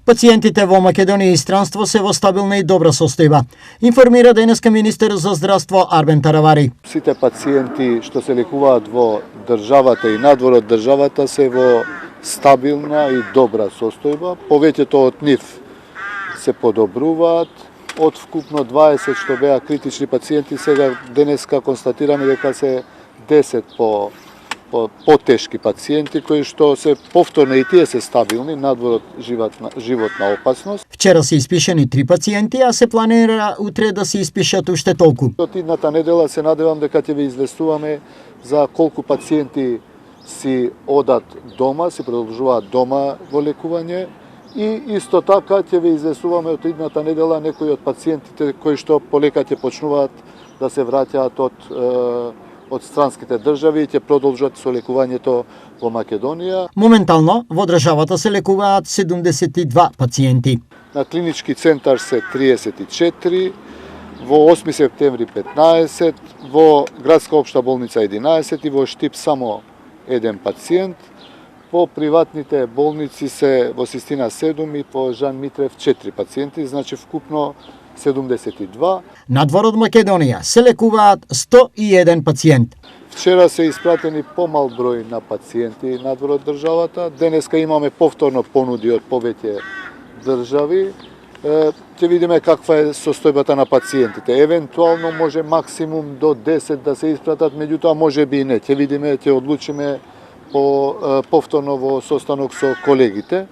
Пациентите во Македонија и странство се во стабилна и добра состојба, информира денеска министер за здравство Арбен Таравари. Сите пациенти што се лекуваат во државата и надвор од државата се во стабилна и добра состојба. Повеќето од нив се подобруваат. Од вкупно 20 што беа критични пациенти, сега денеска констатираме дека се 10 потешки пациенти кои што се повторно и тие се стабилни надвор од животна опасност. Вчера се испишани 3 пациенти, а се планира утре да се испишат уште толку. Од идната недела се надевам дека ќе ви известуваме за колку пациенти си одат дома, си продолжуваат дома во лекување. И исто така ќе ви известуваме од идната недела некои од пациентите кои што полека ќе почнуваат да се враќаат од странските држави и ќе продолжат со лекувањето во Македонија. Моментално во државата се лекуваат 72 пациенти. На клинички центар се 34, во 8 септември 15, во градска општа болница 11 и во Штип само 1 пациент. По приватните болници се во Систина 7 и по Жан Митрев 4 пациенти, значи вкупно 72. Надвор од Македонија се лекуваат 101 пациент. Вчера се испратени помал број на пациенти надвор од државата. Денеска имаме повторно понуди од повеќе држави. Ќе видиме каква е состојбата на пациентите. Евентуално може максимум до 10 да се испратат, меѓутоа може би и не. Ќе видиме, ќе одлучиме повторно во состанок со колегите.